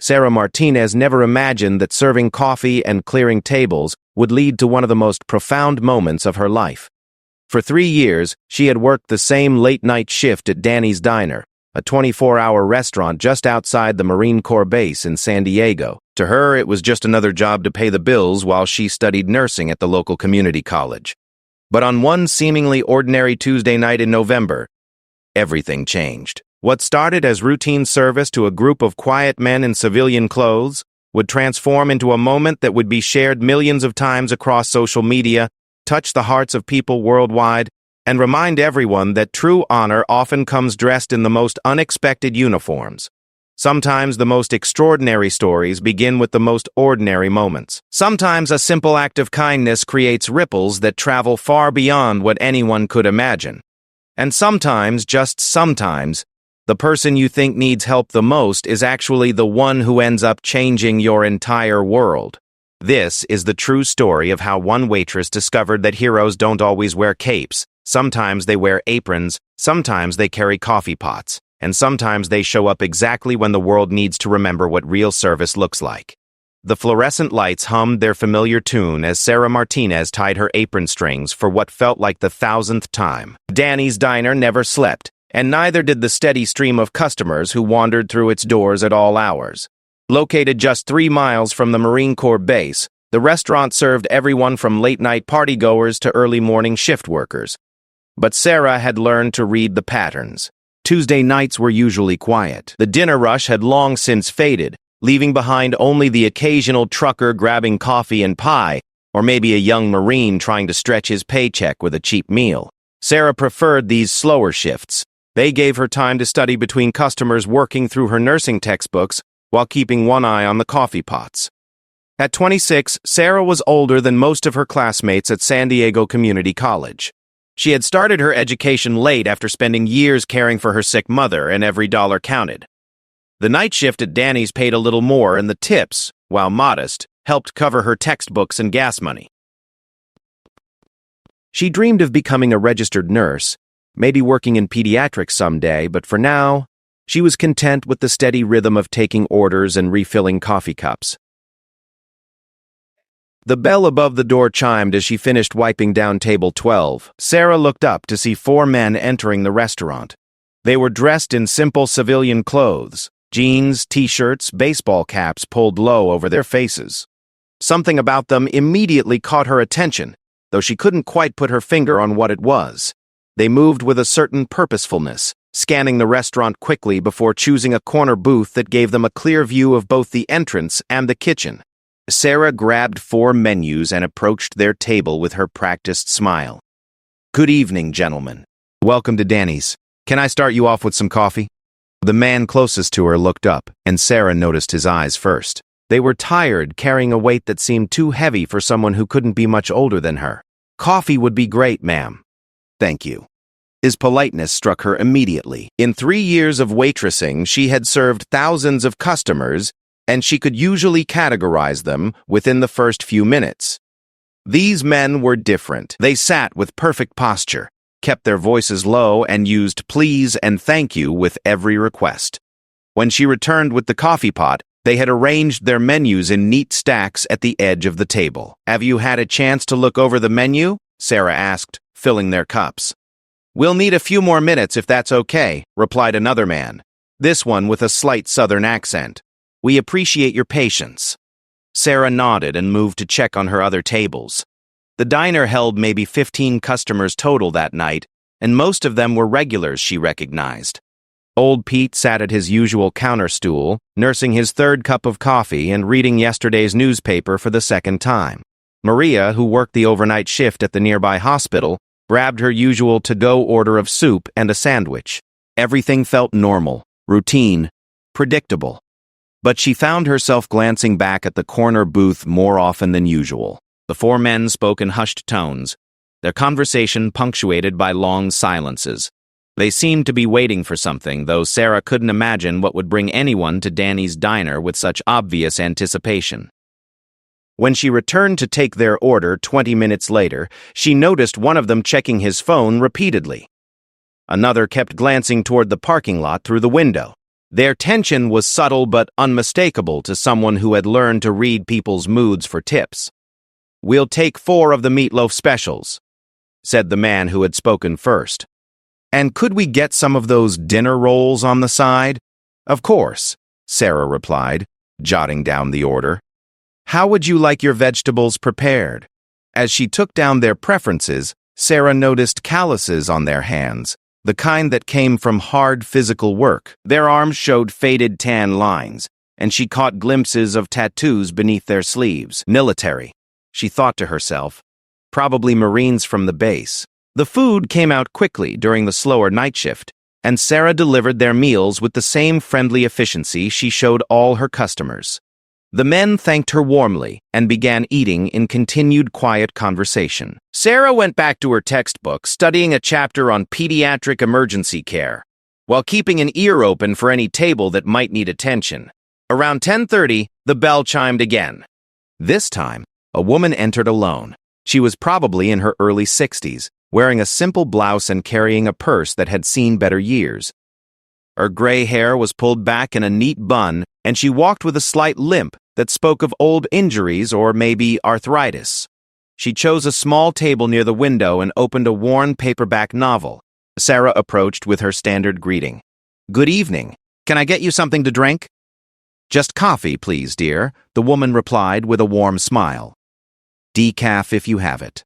Sarah Martinez never imagined that serving coffee and clearing tables would lead to one of the most profound moments of her life. For 3 years, she had worked the same late-night shift at Danny's Diner, a 24-hour restaurant just outside the Marine Corps base in San Diego. To her, it was just another job to pay the bills while she studied nursing at the local community college. But on one seemingly ordinary Tuesday night in November, everything changed. What started as routine service to a group of quiet men in civilian clothes would transform into a moment that would be shared millions of times across social media, touch the hearts of people worldwide, and remind everyone that true honor often comes dressed in the most unexpected uniforms. Sometimes the most extraordinary stories begin with the most ordinary moments. Sometimes a simple act of kindness creates ripples that travel far beyond what anyone could imagine. And sometimes, just sometimes, the person you think needs help the most is actually the one who ends up changing your entire world. This is the true story of how one waitress discovered that heroes don't always wear capes. Sometimes they wear aprons, sometimes they carry coffee pots, and sometimes they show up exactly when the world needs to remember what real service looks like. The fluorescent lights hummed their familiar tune as Sarah Martinez tied her apron strings for what felt like the 1,000th time. Danny's Diner never slept, and neither did the steady stream of customers who wandered through its doors at all hours. Located just 3 miles from the Marine Corps base, the restaurant served everyone from late-night partygoers to early morning shift workers. But Sarah had learned to read the patterns. Tuesday nights were usually quiet. The dinner rush had long since faded, leaving behind only the occasional trucker grabbing coffee and pie, or maybe a young Marine trying to stretch his paycheck with a cheap meal. Sarah preferred these slower shifts. They gave her time to study between customers working through her nursing textbooks while keeping one eye on the coffee pots. At 26, Sarah was older than most of her classmates at San Diego Community College. She had started her education late after spending years caring for her sick mother, and every dollar counted. The night shift at Danny's paid a little more, and the tips, while modest, helped cover her textbooks and gas money. She dreamed of becoming a registered nurse, maybe working in pediatrics someday, but for now, she was content with the steady rhythm of taking orders and refilling coffee cups. The bell above the door chimed as she finished wiping down table 12. Sarah looked up to see 4 men entering the restaurant. They were dressed in simple civilian clothes, jeans, t-shirts, baseball caps pulled low over their faces. Something about them immediately caught her attention, though she couldn't quite put her finger on what it was. They moved with a certain purposefulness, scanning the restaurant quickly before choosing a corner booth that gave them a clear view of both the entrance and the kitchen. Sarah grabbed 4 menus and approached their table with her practiced smile. "Good evening, gentlemen. Welcome to Danny's. Can I start you off with some coffee?" The man closest to her looked up, and Sarah noticed his eyes first. They were tired, carrying a weight that seemed too heavy for someone who couldn't be much older than her. "Coffee would be great, ma'am." "Thank you." His politeness struck her immediately. In 3 years of waitressing, she had served thousands of customers, and she could usually categorize them within the first few minutes. These men were different. They sat with perfect posture, kept their voices low, and used please and thank you with every request. When she returned with the coffee pot, they had arranged their menus in neat stacks at the edge of the table. "Have you had a chance to look over the menu?" Sarah asked, filling their cups. "We'll need a few more minutes if that's okay," replied another man, this one with a slight southern accent. "We appreciate your patience." Sarah nodded and moved to check on her other tables. The diner held maybe 15 customers total that night, and most of them were regulars she recognized. Old Pete sat at his usual counter stool, nursing his 3rd cup of coffee and reading yesterday's newspaper for the 2nd time. Maria, who worked the overnight shift at the nearby hospital, grabbed her usual to-go order of soup and a sandwich. Everything felt normal, routine, predictable. But she found herself glancing back at the corner booth more often than usual. The 4 men spoke in hushed tones, their conversation punctuated by long silences. They seemed to be waiting for something, though Sarah couldn't imagine what would bring anyone to Danny's Diner with such obvious anticipation. When she returned to take their order 20 minutes later, she noticed one of them checking his phone repeatedly. Another kept glancing toward the parking lot through the window. Their tension was subtle but unmistakable to someone who had learned to read people's moods for tips. "We'll take 4 of the meatloaf specials," said the man who had spoken first. "And could we get some of those dinner rolls on the side?" "Of course," Sarah replied, jotting down the order. "How would you like your vegetables prepared?" As she took down their preferences, Sarah noticed calluses on their hands, the kind that came from hard physical work. Their arms showed faded tan lines, and she caught glimpses of tattoos beneath their sleeves. Military, she thought to herself. Probably Marines from the base. The food came out quickly during the slower night shift, and Sarah delivered their meals with the same friendly efficiency she showed all her customers. The men thanked her warmly and began eating in continued quiet conversation. Sarah went back to her textbook, studying a chapter on pediatric emergency care, while keeping an ear open for any table that might need attention. Around 10:30, the bell chimed again. This time, a woman entered alone. She was probably in her early 60s, wearing a simple blouse and carrying a purse that had seen better years. Her gray hair was pulled back in a neat bun, and she walked with a slight limp that spoke of old injuries or maybe arthritis. She chose a small table near the window and opened a worn paperback novel. Sarah approached with her standard greeting. "Good evening. Can I get you something to drink?" "Just coffee, please, dear," the woman replied with a warm smile. "Decaf if you have it."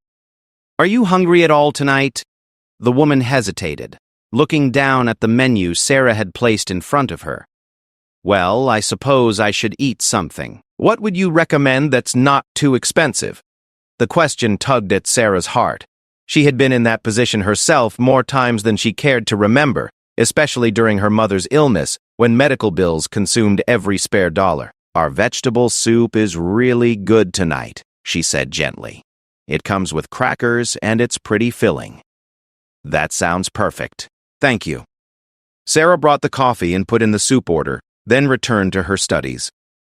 "Are you hungry at all tonight?" The woman hesitated, looking down at the menu Sarah had placed in front of her. "Well, I suppose I should eat something. What would you recommend that's not too expensive?" The question tugged at Sarah's heart. She had been in that position herself more times than she cared to remember, especially during her mother's illness, when medical bills consumed every spare dollar. "Our vegetable soup is really good tonight," she said gently. "It comes with crackers and it's pretty filling." "That sounds perfect. Thank you." Sarah brought the coffee and put in the soup order, then returned to her studies.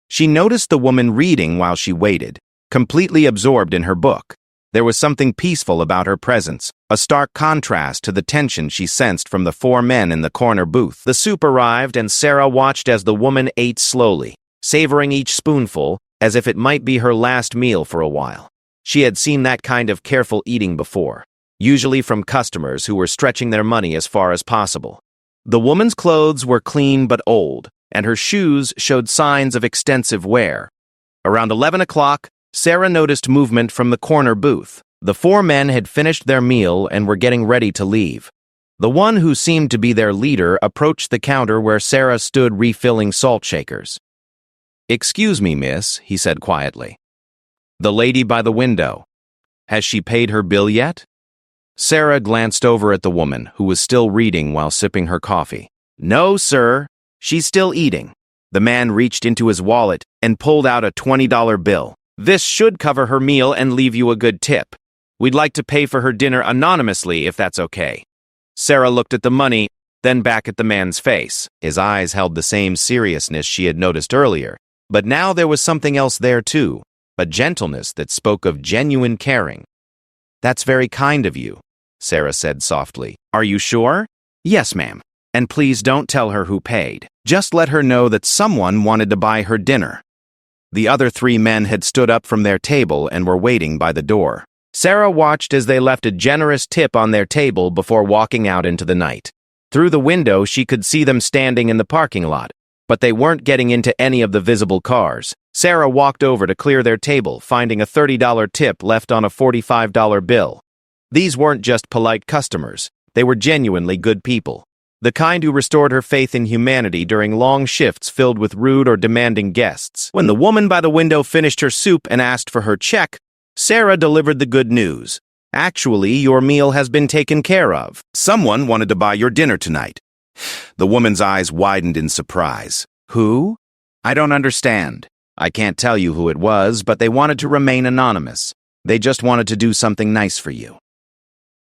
She noticed the woman reading while she waited, completely absorbed in her book. There was something peaceful about her presence, a stark contrast to the tension she sensed from the 4 men in the corner booth. The soup arrived, and Sarah watched as the woman ate slowly, savoring each spoonful as if it might be her last meal for a while. She had seen that kind of careful eating before, usually from customers who were stretching their money as far as possible. The woman's clothes were clean but old, and her shoes showed signs of extensive wear. Around 11 o'clock, Sarah noticed movement from the corner booth. The 4 men had finished their meal and were getting ready to leave. The one who seemed to be their leader approached the counter where Sarah stood refilling salt shakers. "Excuse me, miss," he said quietly. "The lady by the window. Has she paid her bill yet?" Sarah glanced over at the woman, who was still reading while sipping her coffee. "No, sir. She's still eating." The man reached into his wallet and pulled out a $20 bill. "This should cover her meal and leave you a good tip. We'd like to pay for her dinner anonymously, if that's okay." Sarah looked at the money, then back at the man's face. His eyes held the same seriousness she had noticed earlier, but now there was something else there too, a gentleness that spoke of genuine caring. "That's very kind of you," Sarah said softly. "Are you sure?" "Yes, ma'am. And please don't tell her who paid. Just let her know that someone wanted to buy her dinner." The other 3 men had stood up from their table and were waiting by the door. Sarah watched as they left a generous tip on their table before walking out into the night. Through the window, she could see them standing in the parking lot, but they weren't getting into any of the visible cars. Sarah walked over to clear their table, finding a $30 tip left on a $45 bill. These weren't just polite customers. They were genuinely good people. The kind who restored her faith in humanity during long shifts filled with rude or demanding guests. When the woman by the window finished her soup and asked for her check, Sarah delivered the good news. "Actually, your meal has been taken care of. Someone wanted to buy your dinner tonight." The woman's eyes widened in surprise. "Who?" "I don't understand. I can't tell you who it was, but they wanted to remain anonymous. They just wanted to do something nice for you."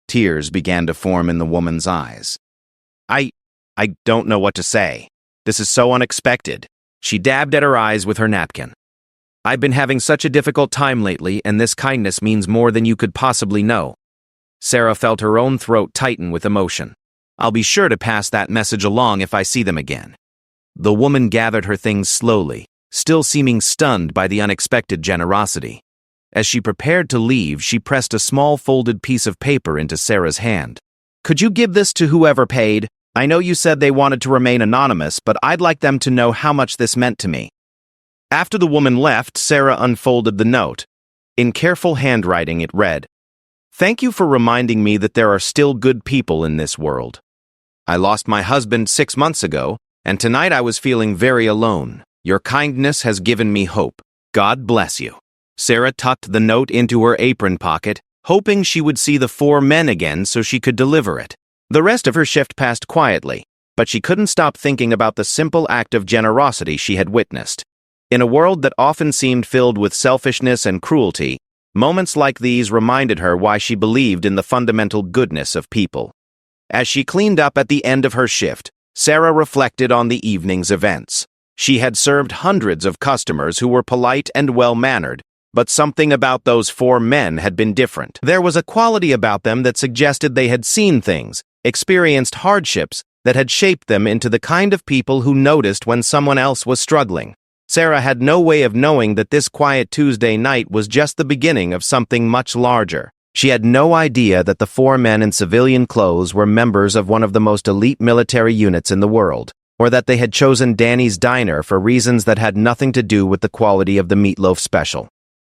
Tears began to form in the woman's eyes. I don't know what to say. This is so unexpected." She dabbed at her eyes with her napkin. "I've been having such a difficult time lately, and this kindness means more than you could possibly know." Sarah felt her own throat tighten with emotion. "I'll be sure to pass that message along if I see them again." The woman gathered her things slowly, still seeming stunned by the unexpected generosity. As she prepared to leave, she pressed a small folded piece of paper into Sarah's hand. "Could you give this to whoever paid? I know you said they wanted to remain anonymous, but I'd like them to know how much this meant to me." After the woman left, Sarah unfolded the note. In careful handwriting, it read, "Thank you for reminding me that there are still good people in this world. I lost my husband 6 months ago, and tonight I was feeling very alone. Your kindness has given me hope. God bless you." Sarah tucked the note into her apron pocket, hoping she would see the 4 men again so she could deliver it. The rest of her shift passed quietly, but she couldn't stop thinking about the simple act of generosity she had witnessed. In a world that often seemed filled with selfishness and cruelty, moments like these reminded her why she believed in the fundamental goodness of people. As she cleaned up at the end of her shift, Sarah reflected on the evening's events. She had served hundreds of customers who were polite and well-mannered, but something about those 4 men had been different. There was a quality about them that suggested they had seen things, experienced hardships that had shaped them into the kind of people who noticed when someone else was struggling. Sarah had no way of knowing that this quiet Tuesday night was just the beginning of something much larger. She had no idea that the 4 men in civilian clothes were members of one of the most elite military units in the world, or that they had chosen Danny's Diner for reasons that had nothing to do with the quality of the meatloaf special.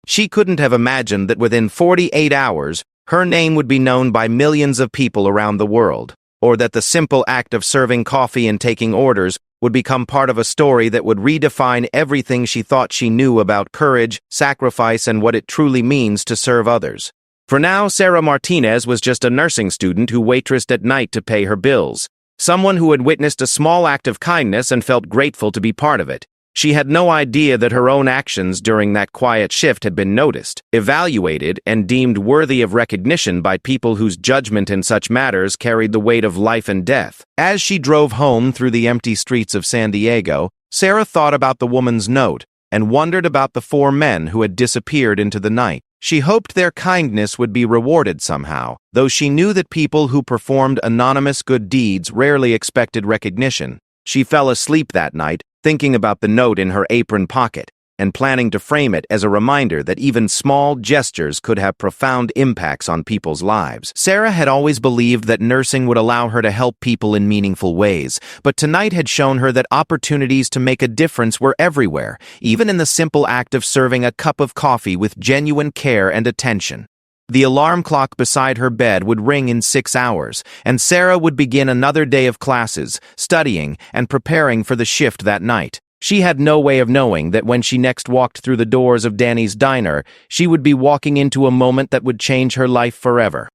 She couldn't have imagined that within 48 hours, her name would be known by millions of people around the world, or that the simple act of serving coffee and taking orders would become part of a story that would redefine everything she thought she knew about courage, sacrifice, and what it truly means to serve others. For now, Sarah Martinez was just a nursing student who waitressed at night to pay her bills. Someone who had witnessed a small act of kindness and felt grateful to be part of it. She had no idea that her own actions during that quiet shift had been noticed, evaluated, and deemed worthy of recognition by people whose judgment in such matters carried the weight of life and death. As she drove home through the empty streets of San Diego, Sarah thought about the woman's note and wondered about the 4 men who had disappeared into the night. She hoped their kindness would be rewarded somehow, though she knew that people who performed anonymous good deeds rarely expected recognition. She fell asleep that night, thinking about the note in her apron pocket, and planning to frame it as a reminder that even small gestures could have profound impacts on people's lives. Sarah had always believed that nursing would allow her to help people in meaningful ways, but tonight had shown her that opportunities to make a difference were everywhere, even in the simple act of serving a cup of coffee with genuine care and attention. The alarm clock beside her bed would ring in 6 hours, and Sarah would begin another day of classes, studying, and preparing for the shift that night. She had no way of knowing that when she next walked through the doors of Danny's Diner, she would be walking into a moment that would change her life forever.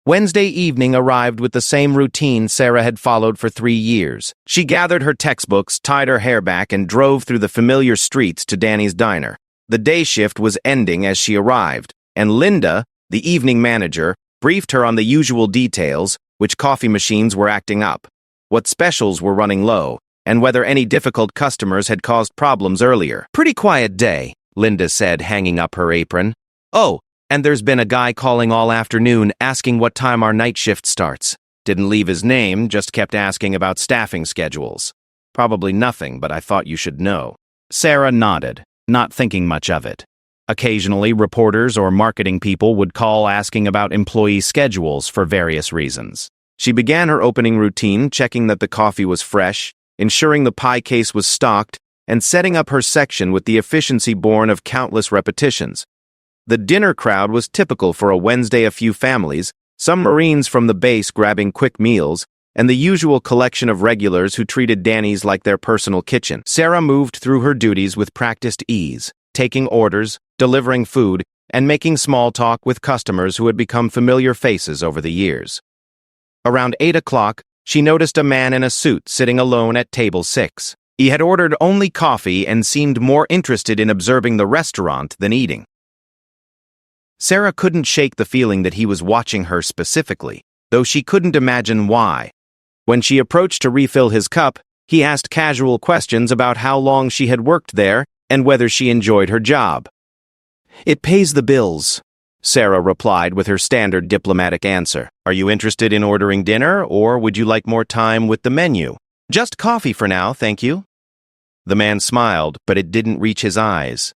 Wednesday evening arrived with the same routine Sarah had followed for 3 years. She gathered her textbooks, tied her hair back, and drove through the familiar streets to Danny's Diner. The day shift was ending as she arrived, and Linda, the evening manager, briefed her on the usual details, which coffee machines were acting up, what specials were running low, and whether any difficult customers had caused problems earlier. "Pretty quiet day," Linda said, hanging up her apron. "Oh, and there's been a guy calling all afternoon asking what time our night shift starts. Didn't leave his name, just kept asking about staffing schedules. Probably nothing, but I thought you should know." Sarah nodded, not thinking much of it. Occasionally, reporters or marketing people would call asking about employee schedules for various reasons. She began her opening routine, checking that the coffee was fresh, ensuring the pie case was stocked, and setting up her section with the efficiency born of countless repetitions. The dinner crowd was typical for a Wednesday. A few families, some Marines from the base grabbing quick meals, and the usual collection of regulars who treated Danny's like their personal kitchen. Sarah moved through her duties with practiced ease, taking orders, delivering food, and making small talk with customers who had become familiar faces over the years. Around 8 o'clock, she noticed a man in a suit sitting alone at table 6. He had ordered only coffee and seemed more interested in observing the restaurant than eating. Sarah couldn't shake the feeling that he was watching her specifically, though she couldn't imagine why. When she approached to refill his cup, he asked casual questions about how long she had worked there and whether she enjoyed her job. "It pays the bills," Sarah replied with her standard diplomatic answer. "Are you interested in ordering dinner, or would you like more time with the menu?" "Just coffee for now, thank you." The man smiled, but it didn't reach his eyes.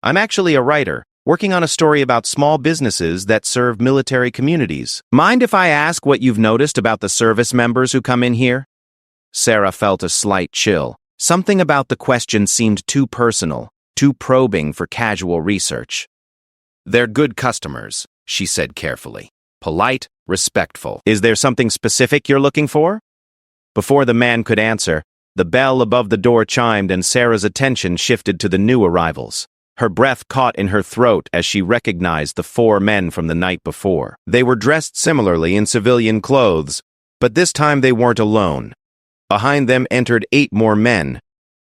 "I'm actually a writer, working on a story about small businesses that serve military communities. Mind if I ask what you've noticed about the service members who come in here?" Sarah felt a slight chill. Something about the question seemed too personal, too probing for casual research. "They're good customers," she said carefully. "Polite, respectful. Is there something specific you're looking for?" Before the man could answer, the bell above the door chimed and Sarah's attention shifted to the new arrivals. Her breath caught in her throat as she recognized the 4 men from the night before. They were dressed similarly in civilian clothes, but this time they weren't alone. Behind them entered 8 more men,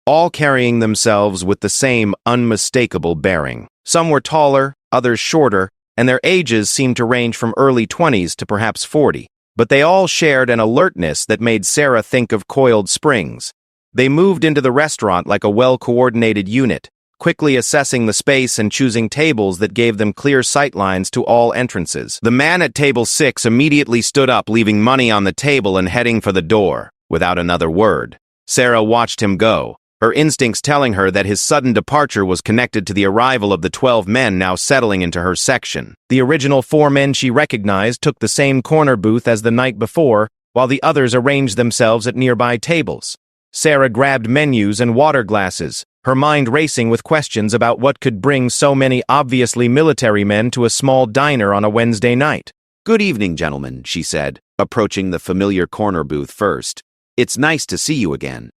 all carrying themselves with the same unmistakable bearing. Some were taller, others shorter, and their ages seemed to range from early 20s to perhaps 40. But they all shared an alertness that made Sarah think of coiled springs. They moved into the restaurant like a well-coordinated unit, quickly assessing the space and choosing tables that gave them clear sightlines to all entrances. The man at table 6 immediately stood up, leaving money on the table and heading for the door, without another word. Sarah watched him go, her instincts telling her that his sudden departure was connected to the arrival of the 12 men now settling into her section. The original 4 men she recognized took the same corner booth as the night before, while the others arranged themselves at nearby tables. Sarah grabbed menus and water glasses, her mind racing with questions about what could bring so many obviously military men to a small diner on a Wednesday night. "Good evening, gentlemen," she said, approaching the familiar corner booth first. "It's nice to see you again."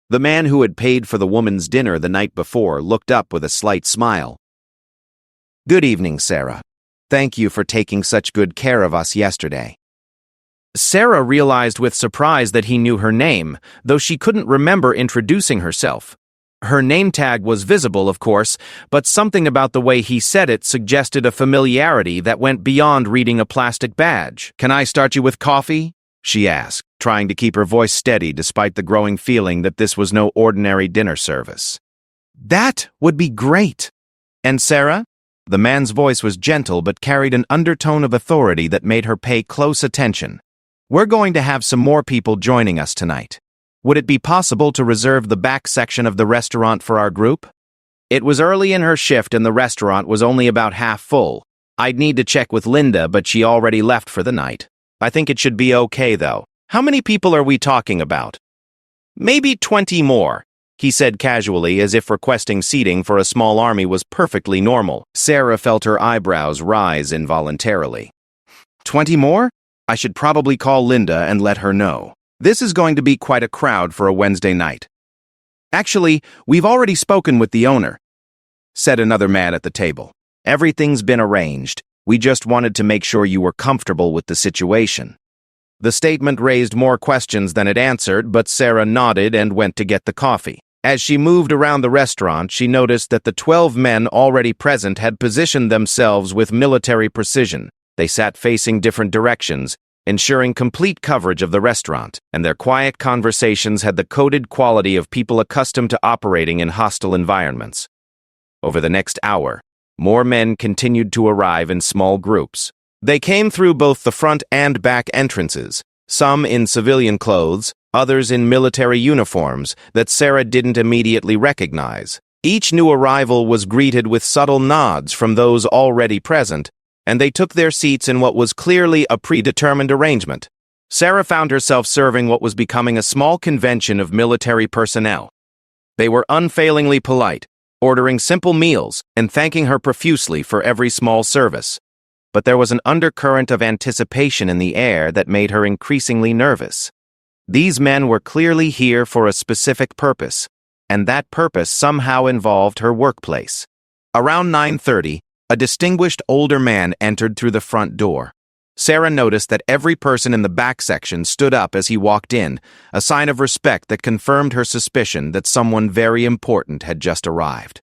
The man who had paid for the woman's dinner the night before looked up with a slight smile. "Good evening, Sarah. Thank you for taking such good care of us yesterday." Sarah realized with surprise that he knew her name, though she couldn't remember introducing herself. Her name tag was visible, of course, but something about the way he said it suggested a familiarity that went beyond reading a plastic badge. "Can I start you with coffee?" she asked, trying to keep her voice steady despite the growing feeling that this was no ordinary dinner service. "That would be great." "And Sarah?" The man's voice was gentle but carried an undertone of authority that made her pay close attention. "We're going to have some more people joining us tonight. Would it be possible to reserve the back section of the restaurant for our group?" It was early in her shift and the restaurant was only about half full. I'd need to check with Linda, but she already left for the night. I think it should be okay, though. "How many people are we talking about?" "Maybe 20 more," he said casually, as if requesting seating for a small army was perfectly normal. Sarah felt her eyebrows rise involuntarily. 20 more? I should probably call Linda and let her know. This is going to be quite a crowd for a Wednesday night. "Actually, we've already spoken with the owner," said another man at the table. "Everything's been arranged. We just wanted to make sure you were comfortable with the situation." The statement raised more questions than it answered, but Sarah nodded and went to get the coffee. As she moved around the restaurant, she noticed that the 12 men already present had positioned themselves with military precision. They sat facing different directions, ensuring complete coverage of the restaurant, and their quiet conversations had the coded quality of people accustomed to operating in hostile environments. Over the next hour, more men continued to arrive in small groups. They came through both the front and back entrances, some in civilian clothes, others in military uniforms that Sarah didn't immediately recognize. Each new arrival was greeted with subtle nods from those already present, and they took their seats in what was clearly a predetermined arrangement. Sarah found herself serving what was becoming a small convention of military personnel. They were unfailingly polite, ordering simple meals and thanking her profusely for every small service. But there was an undercurrent of anticipation in the air that made her increasingly nervous. These men were clearly here for a specific purpose, and that purpose somehow involved her workplace. Around 9:30, a distinguished older man entered through the front door. Sarah noticed that every person in the back section stood up as he walked in, a sign of respect that confirmed her suspicion that someone very important had just arrived.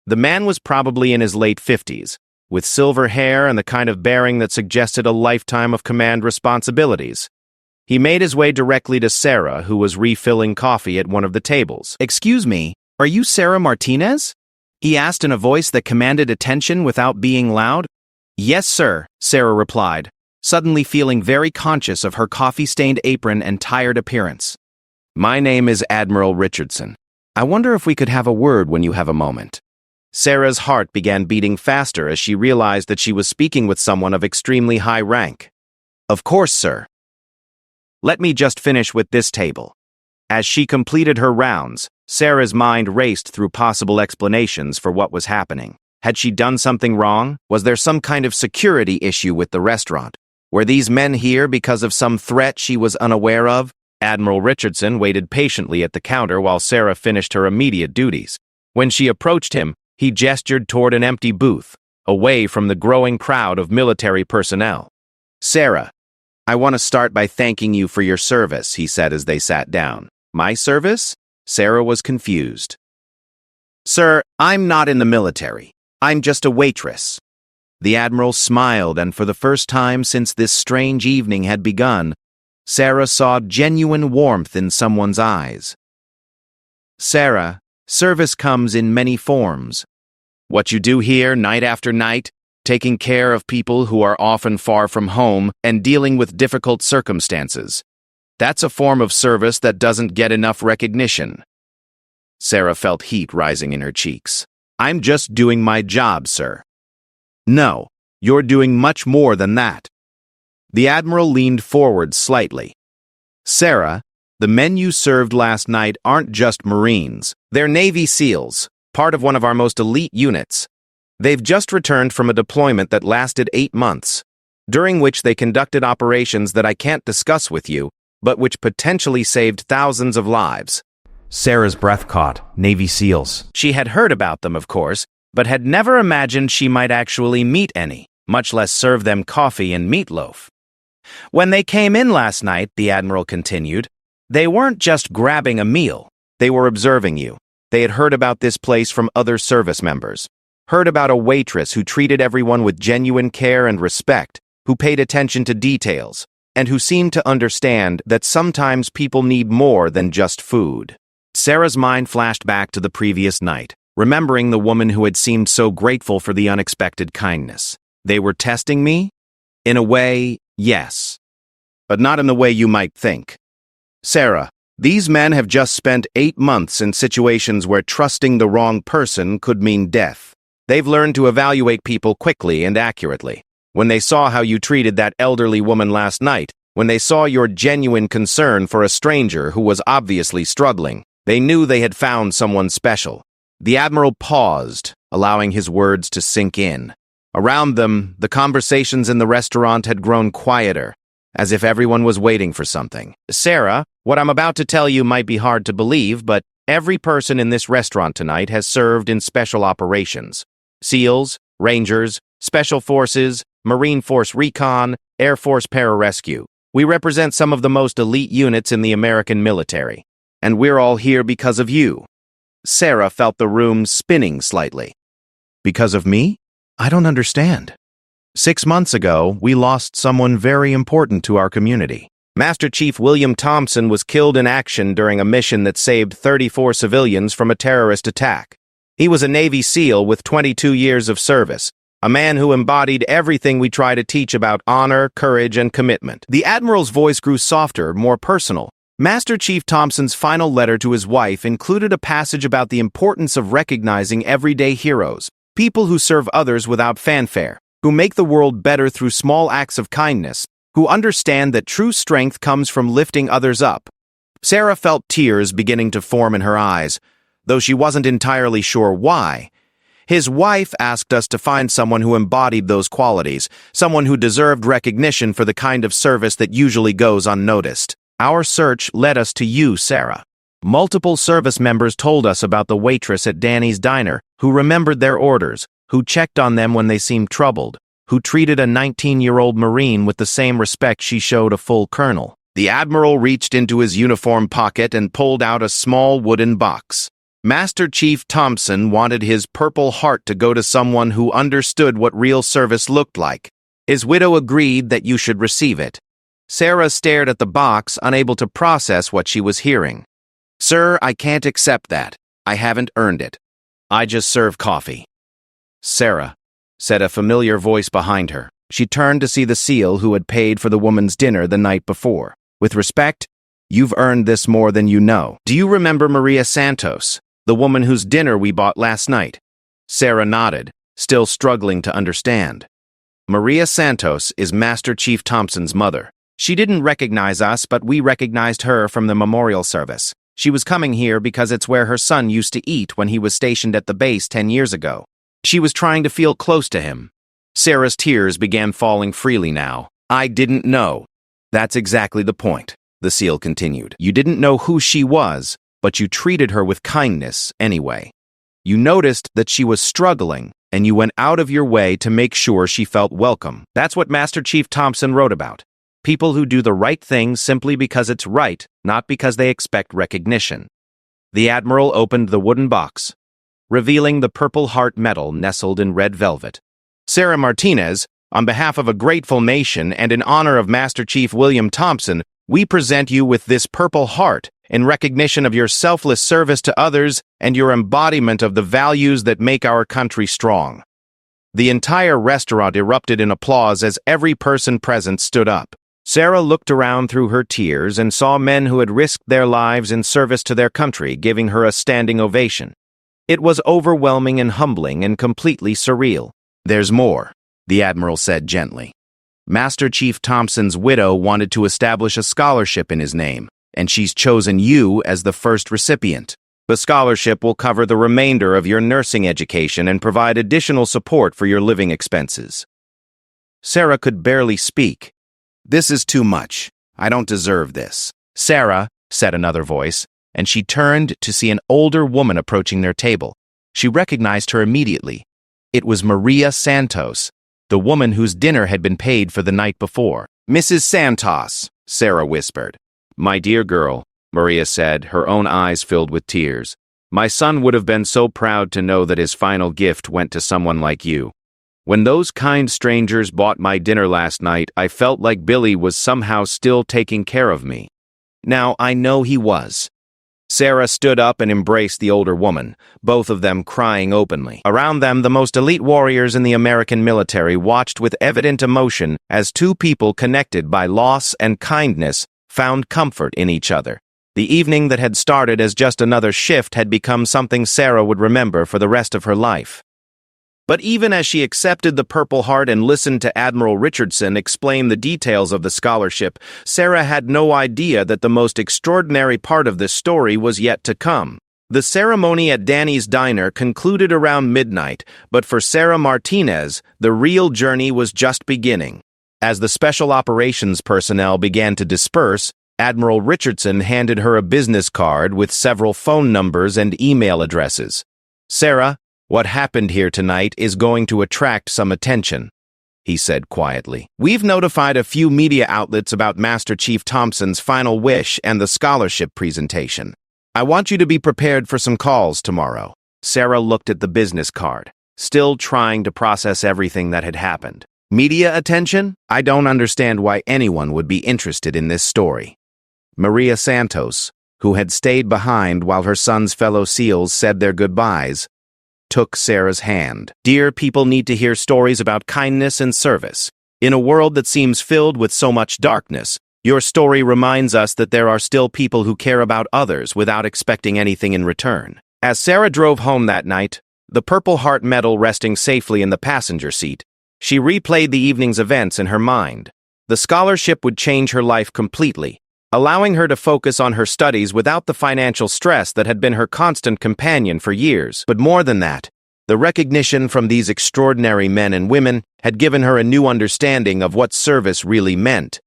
The man was probably in his late 50s, with silver hair and the kind of bearing that suggested a lifetime of command responsibilities. He made his way directly to Sarah, who was refilling coffee at one of the tables. "Excuse me, are you Sarah Martinez?" he asked in a voice that commanded attention without being loud. "Yes, sir," Sarah replied, suddenly feeling very conscious of her coffee-stained apron and tired appearance. "My name is Admiral Richardson. I wonder if we could have a word when you have a moment. Sarah's heart began beating faster as she realized that she was speaking with someone of extremely high rank. Of course, sir. Let me just finish with this table. As she completed her rounds, Sarah's mind raced through possible explanations for what was happening. Had she done something wrong? Was there some kind of security issue with the restaurant? Were these men here because of some threat she was unaware of? Admiral Richardson waited patiently at the counter while Sarah finished her immediate duties. When she approached him, he gestured toward an empty booth, away from the growing crowd of military personnel. Sarah, I want to start by thanking you for your service, he said as they sat down. My service? Sarah was confused. Sir, I'm not in the military. I'm just a waitress. The Admiral smiled, and for the first time since this strange evening had begun, Sarah saw genuine warmth in someone's eyes. Sarah, service comes in many forms. What you do here night after night, taking care of people who are often far from home and dealing with difficult circumstances. That's a form of service that doesn't get enough recognition. Sarah felt heat rising in her cheeks. I'm just doing my job, sir. No, you're doing much more than that. The Admiral leaned forward slightly. Sarah, the men you served last night aren't just Marines. They're Navy SEALs, part of one of our most elite units. They've just returned from a deployment that lasted 8 months, during which they conducted operations that I can't discuss with you, but which potentially saved thousands of lives. Sarah's breath caught. Navy SEALs. She had heard about them, of course, but had never imagined she might actually meet any, much less serve them coffee and meatloaf. When they came in last night, the Admiral continued, they weren't just grabbing a meal. They were observing you. They had heard about this place from other service members. Heard about a waitress who treated everyone with genuine care and respect, who paid attention to details, and who seemed to understand that sometimes people need more than just food. Sarah's mind flashed back to the previous night, remembering the woman who had seemed so grateful for the unexpected kindness. They were testing me? In a way, yes. But not in the way you might think. Sarah, these men have just spent 8 months in situations where trusting the wrong person could mean death. They've learned to evaluate people quickly and accurately. When they saw how you treated that elderly woman last night, when they saw your genuine concern for a stranger who was obviously struggling, they knew they had found someone special. The Admiral paused, allowing his words to sink in. Around them, the conversations in the restaurant had grown quieter, as if everyone was waiting for something. Sarah, what I'm about to tell you might be hard to believe, but every person in this restaurant tonight has served in special operations. SEALs, Rangers, Special Forces, Marine Force Recon, Air Force Pararescue. We represent some of the most elite units in the American military. And we're all here because of you. Sarah felt the room spinning slightly. Because of me? I don't understand. 6 months ago, we lost someone very important to our community. Master Chief William Thompson was killed in action during a mission that saved 34 civilians from a terrorist attack. He was a Navy SEAL with 22 years of service, a man who embodied everything we try to teach about honor, courage, and commitment. The Admiral's voice grew softer, more personal. Master Chief Thompson's final letter to his wife included a passage about the importance of recognizing everyday heroes, people who serve others without fanfare, who make the world better through small acts of kindness, who understand that true strength comes from lifting others up. Sarah felt tears beginning to form in her eyes, though she wasn't entirely sure why. His wife asked us to find someone who embodied those qualities, someone who deserved recognition for the kind of service that usually goes unnoticed. Our search led us to you, Sarah. Multiple service members told us about the waitress at Danny's Diner, who remembered their orders, who checked on them when they seemed troubled, who treated a 19-year-old Marine with the same respect she showed a full colonel. The Admiral reached into his uniform pocket and pulled out a small wooden box. Master Chief Thompson wanted his Purple Heart to go to someone who understood what real service looked like. His widow agreed that you should receive it. Sarah stared at the box, unable to process what she was hearing. Sir, I can't accept that. I haven't earned it. I just serve coffee. Sarah, said a familiar voice behind her. She turned to see the SEAL who had paid for the woman's dinner the night before. With respect, you've earned this more than you know. Do you remember Maria Santos? The woman whose dinner we bought last night. Sarah nodded, still struggling to understand. Maria Santos is Master Chief Thompson's mother. She didn't recognize us, but we recognized her from the memorial service. She was coming here because it's where her son used to eat when he was stationed at the base 10 years ago. She was trying to feel close to him. Sarah's tears began falling freely now. I didn't know. That's exactly the point, the SEAL continued. You didn't know who she was, but you treated her with kindness anyway. You noticed that she was struggling, and you went out of your way to make sure she felt welcome. That's what Master Chief Thompson wrote about. People who do the right thing simply because it's right, not because they expect recognition. The Admiral opened the wooden box, revealing the Purple Heart medal nestled in red velvet. Sarah Martinez, on behalf of a grateful nation and in honor of Master Chief William Thompson, we present you with this Purple Heart in recognition of your selfless service to others and your embodiment of the values that make our country strong. The entire restaurant erupted in applause as every person present stood up. Sarah looked around through her tears and saw men who had risked their lives in service to their country giving her a standing ovation. It was overwhelming and humbling and completely surreal. There's more, the Admiral said gently. Master Chief Thompson's widow wanted to establish a scholarship in his name, and she's chosen you as the first recipient. The scholarship will cover the remainder of your nursing education and provide additional support for your living expenses. Sarah could barely speak. This is too much. I don't deserve this. Sarah, said another voice, and she turned to see an older woman approaching their table. She recognized her immediately. It was Maria Santos, the woman whose dinner had been paid for the night before. Mrs. Santos, Sarah whispered. My dear girl, Maria said, her own eyes filled with tears. My son would have been so proud to know that his final gift went to someone like you. When those kind strangers bought my dinner last night, I felt like Billy was somehow still taking care of me. Now, I know he was. Sarah stood up and embraced the older woman, both of them crying openly. Around them, the most elite warriors in the American military watched with evident emotion as two people connected by loss and kindness found comfort in each other. The evening that had started as just another shift had become something Sarah would remember for the rest of her life. But even as she accepted the Purple Heart and listened to Admiral Richardson explain the details of the scholarship, Sarah had no idea that the most extraordinary part of this story was yet to come. The ceremony at Danny's diner concluded around midnight, but for Sarah Martinez, the real journey was just beginning. As the special operations personnel began to disperse, Admiral Richardson handed her a business card with several phone numbers and email addresses. Sarah, what happened here tonight is going to attract some attention, he said quietly. We've notified a few media outlets about Master Chief Thompson's final wish and the scholarship presentation. I want you to be prepared for some calls tomorrow. Sarah looked at the business card, still trying to process everything that had happened. Media attention? I don't understand why anyone would be interested in this story. Maria Santos, who had stayed behind while her son's fellow SEALs said their goodbyes, took Sarah's hand. Dear, people need to hear stories about kindness and service. In a world that seems filled with so much darkness, your story reminds us that there are still people who care about others without expecting anything in return. As Sarah drove home that night, the Purple Heart medal resting safely in the passenger seat, she replayed the evening's events in her mind. The scholarship would change her life completely, allowing her to focus on her studies without the financial stress that had been her constant companion for years. But more than that, the recognition from these extraordinary men and women had given her a new understanding of what service really meant.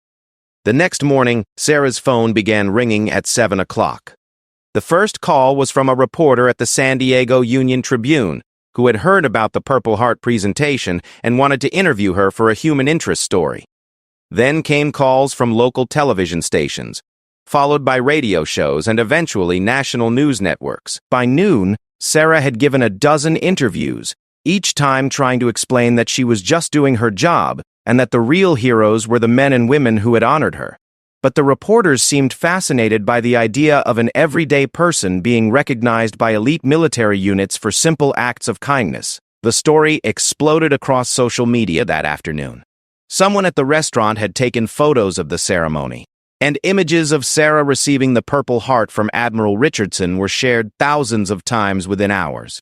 The next morning, Sarah's phone began ringing at 7 o'clock. The first call was from a reporter at the San Diego Union Tribune, who had heard about the Purple Heart presentation and wanted to interview her for a human interest story. Then came calls from local television stations, followed by radio shows and eventually national news networks. By noon, Sarah had given a dozen interviews, each time trying to explain that she was just doing her job and that the real heroes were the men and women who had honored her. But the reporters seemed fascinated by the idea of an everyday person being recognized by elite military units for simple acts of kindness. The story exploded across social media that afternoon. Someone at the restaurant had taken photos of the ceremony, And images of Sarah receiving the Purple Heart from Admiral Richardson were shared thousands of times within hours.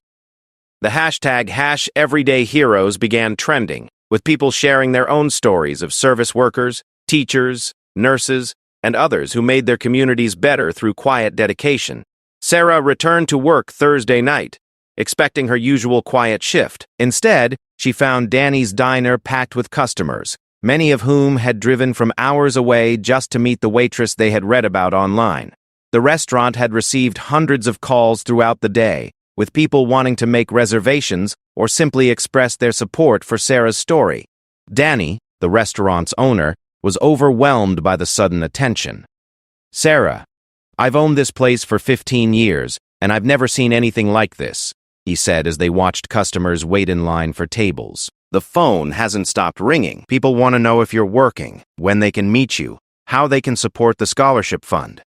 The hashtag #EverydayHeroes began trending, with people sharing their own stories of service workers, teachers, nurses, and others who made their communities better through quiet dedication. Sarah returned to work Thursday night, expecting her usual quiet shift. Instead, she found Danny's diner packed with customers, many of whom had driven from hours away just to meet the waitress they had read about online. The restaurant had received hundreds of calls throughout the day, with people wanting to make reservations or simply express their support for Sarah's story. Danny, the restaurant's owner, was overwhelmed by the sudden attention. "Sarah, I've owned this place for 15 years, and I've never seen anything like this," he said as they watched customers wait in line for tables. "The phone hasn't stopped ringing. People want to know if you're working, when they can meet you, how they can support the scholarship fund."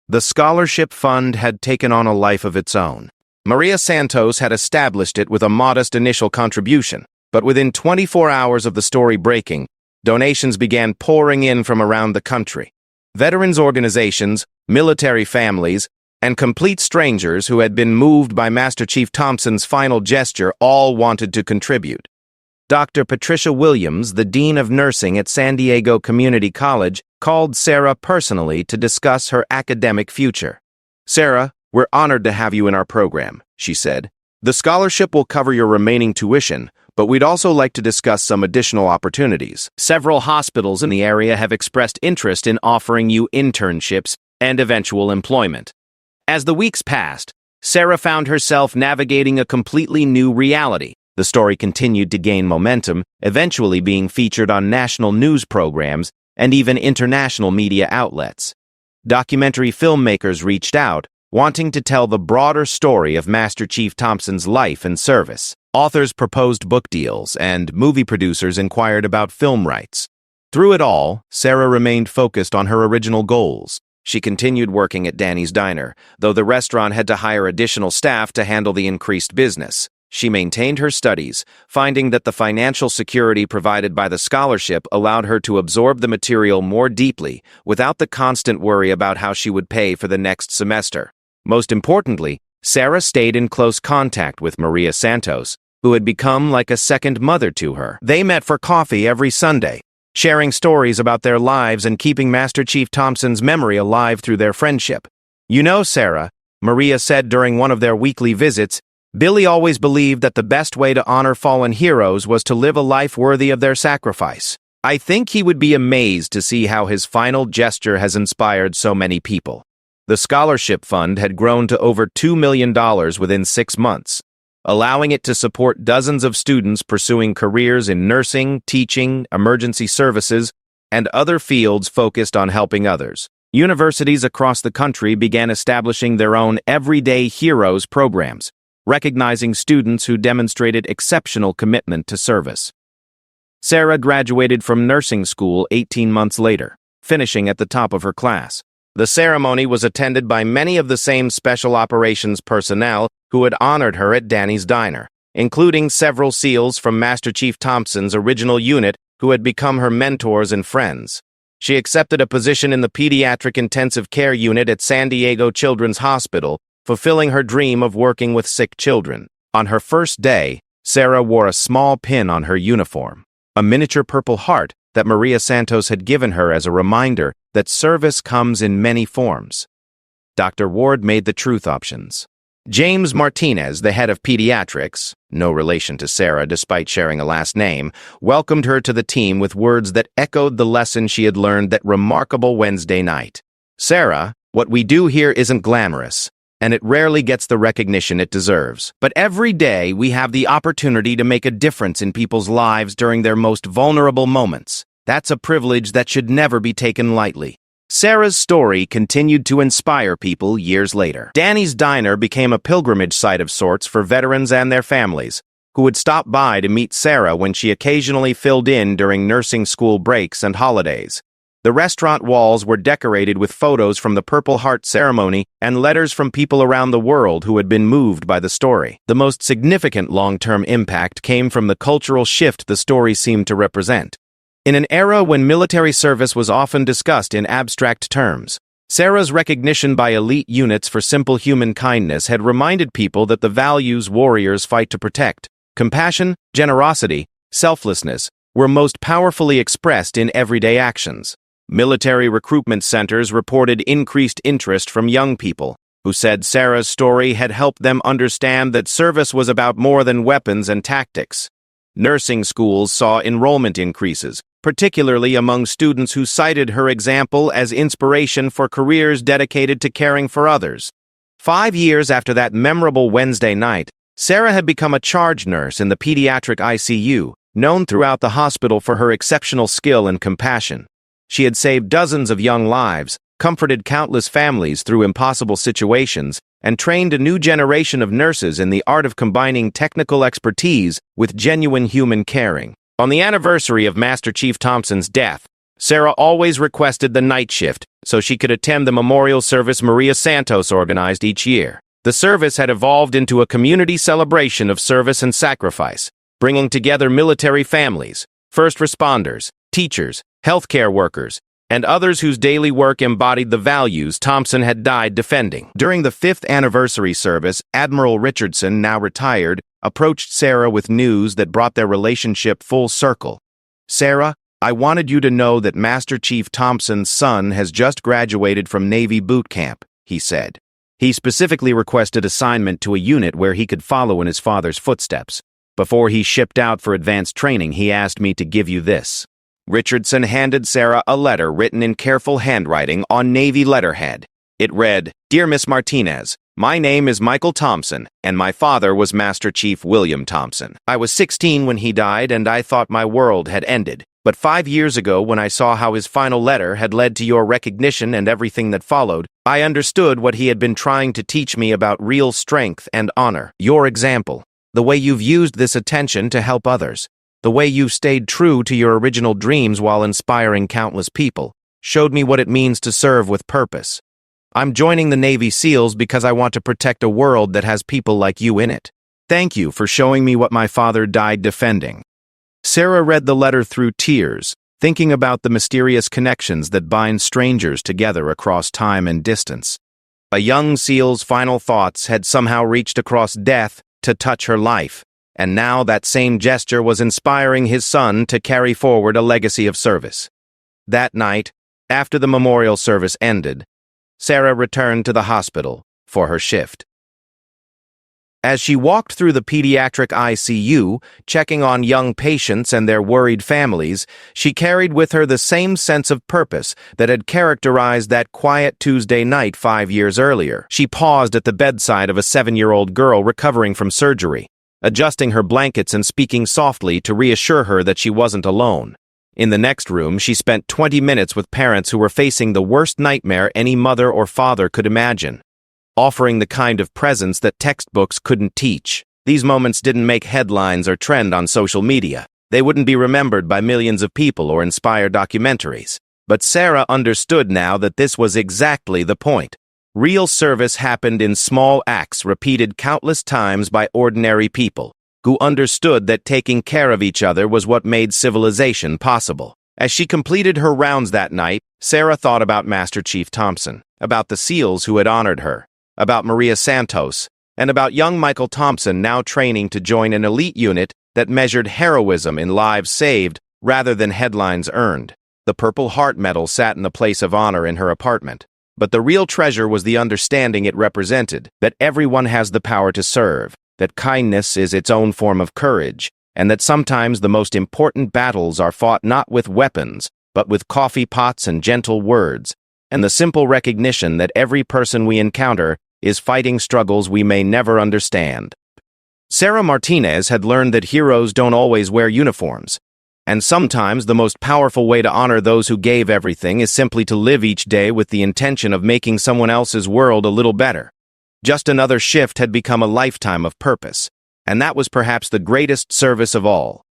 The scholarship fund had taken on a life of its own. Maria Santos had established it with a modest initial contribution, but within 24 hours of the story breaking, donations began pouring in from around the country. Veterans organizations, military families, and complete strangers who had been moved by Master Chief Thompson's final gesture all wanted to contribute. Dr. Patricia Williams, the Dean of Nursing at San Diego Community College, called Sarah personally to discuss her academic future. "Sarah, we're honored to have you in our program," she said. "The scholarship will cover your remaining tuition, but we'd also like to discuss some additional opportunities. Several hospitals in the area have expressed interest in offering you internships and eventual employment." As the weeks passed, Sarah found herself navigating a completely new reality. The story continued to gain momentum, eventually being featured on national news programs and even international media outlets. Documentary filmmakers reached out, wanting to tell the broader story of Master Chief Thompson's life and service. Authors proposed book deals, and movie producers inquired about film rights. Through it all, Sarah remained focused on her original goals. She continued working at Danny's Diner, though the restaurant had to hire additional staff to handle the increased business. She maintained her studies, finding that the financial security provided by the scholarship allowed her to absorb the material more deeply without the constant worry about how she would pay for the next semester. Most importantly, Sarah stayed in close contact with Maria Santos, who had become like a second mother to her. They met for coffee every Sunday, sharing stories about their lives and keeping Master Chief Thompson's memory alive through their friendship. "You know, Sarah," Maria said during one of their weekly visits, "Billy always believed that the best way to honor fallen heroes was to live a life worthy of their sacrifice. I think he would be amazed to see how his final gesture has inspired so many people." The scholarship fund had grown to over $2 million within 6 months, allowing it to support dozens of students pursuing careers in nursing, teaching, emergency services, and other fields focused on helping others. Universities across the country began establishing their own Everyday Heroes programs, recognizing students who demonstrated exceptional commitment to service. Sarah graduated from nursing school 18 months later, finishing at the top of her class. The ceremony was attended by many of the same special operations personnel who had honored her at Danny's Diner, including several SEALs from Master Chief Thompson's original unit who had become her mentors and friends. She accepted a position in the pediatric intensive care unit at San Diego Children's Hospital, fulfilling her dream of working with sick children. On her first day, Sarah wore a small pin on her uniform, a miniature Purple Heart that Maria Santos had given her as a reminder that service comes in many forms. Dr. Ward made the truth options. James Martinez, the head of pediatrics, no relation to Sarah despite sharing a last name, welcomed her to the team with words that echoed the lesson she had learned that remarkable Wednesday night. "Sarah, what we do here isn't glamorous, and it rarely gets the recognition it deserves. But every day we have the opportunity to make a difference in people's lives during their most vulnerable moments. That's a privilege that should never be taken lightly." Sarah's story continued to inspire people years later. Danny's Diner became a pilgrimage site of sorts for veterans and their families, who would stop by to meet Sarah when she occasionally filled in during nursing school breaks and holidays. The restaurant walls were decorated with photos from the Purple Heart ceremony and letters from people around the world who had been moved by the story. The most significant long-term impact came from the cultural shift the story seemed to represent. In an era when military service was often discussed in abstract terms, Sarah's recognition by elite units for simple human kindness had reminded people that the values warriors fight to protect, compassion, generosity, selflessness, were most powerfully expressed in everyday actions. Military recruitment centers reported increased interest from young people, who said Sarah's story had helped them understand that service was about more than weapons and tactics. Nursing schools saw enrollment increases, particularly among students who cited her example as inspiration for careers dedicated to caring for others. 5 years after that memorable Wednesday night, Sarah had become a charge nurse in the pediatric ICU, known throughout the hospital for her exceptional skill and compassion. She had saved dozens of young lives, comforted countless families through impossible situations, and trained a new generation of nurses in the art of combining technical expertise with genuine human caring. On the anniversary of Master Chief Thompson's death, Sarah always requested the night shift so she could attend the memorial service Maria Santos organized each year. The service had evolved into a community celebration of service and sacrifice, bringing together military families, first responders, teachers, healthcare workers, and others whose daily work embodied the values Thompson had died defending. During the 5th anniversary service, Admiral Richardson, now retired, approached Sarah with news that brought their relationship full circle. "Sarah, I wanted you to know that Master Chief Thompson's son has just graduated from Navy boot camp," he said. He specifically requested assignment to a unit where he could follow in his father's footsteps. "Before he shipped out for advanced training, he asked me to give you this." Richardson handed Sarah a letter written in careful handwriting on Navy letterhead. It read, "Dear Miss Martinez, my name is Michael Thompson, and my father was Master Chief William Thompson. I was 16 when he died, and I thought my world had ended. But 5 years ago, when I saw how his final letter had led to your recognition and everything that followed, I understood what he had been trying to teach me about real strength and honor. Your example, the way you've used this attention to help others, the way you've stayed true to your original dreams while inspiring countless people, showed me what it means to serve with purpose. I'm joining the Navy SEALs because I want to protect a world that has people like you in it. Thank you for showing me what my father died defending." Sarah read the letter through tears, thinking about the mysterious connections that bind strangers together across time and distance. A young SEAL's final thoughts had somehow reached across death to touch her life, and now that same gesture was inspiring his son to carry forward a legacy of service. That night, after the memorial service ended, Sarah returned to the hospital for her shift. As she walked through the pediatric ICU, checking on young patients and their worried families, she carried with her the same sense of purpose that had characterized that quiet Tuesday night 5 years earlier. She paused at the bedside of a 7-year-old girl recovering from surgery, adjusting her blankets and speaking softly to reassure her that she wasn't alone. In the next room, she spent 20 minutes with parents who were facing the worst nightmare any mother or father could imagine, offering the kind of presence that textbooks couldn't teach. These moments didn't make headlines or trend on social media. They wouldn't be remembered by millions of people or inspire documentaries. But Sarah understood now that this was exactly the point. Real service happened in small acts repeated countless times by ordinary people, who understood that taking care of each other was what made civilization possible. As she completed her rounds that night, Sarah thought about Master Chief Thompson, about the SEALs who had honored her, about Maria Santos, and about young Michael Thompson now training to join an elite unit that measured heroism in lives saved rather than headlines earned. The Purple Heart Medal sat in the place of honor in her apartment. But the real treasure was the understanding it represented, that everyone has the power to serve, that kindness is its own form of courage, and that sometimes the most important battles are fought not with weapons, but with coffee pots and gentle words, and the simple recognition that every person we encounter is fighting struggles we may never understand. Sarah Martinez had learned that heroes don't always wear uniforms, and sometimes the most powerful way to honor those who gave everything is simply to live each day with the intention of making someone else's world a little better. Just another shift had become a lifetime of purpose, and that was perhaps the greatest service of all,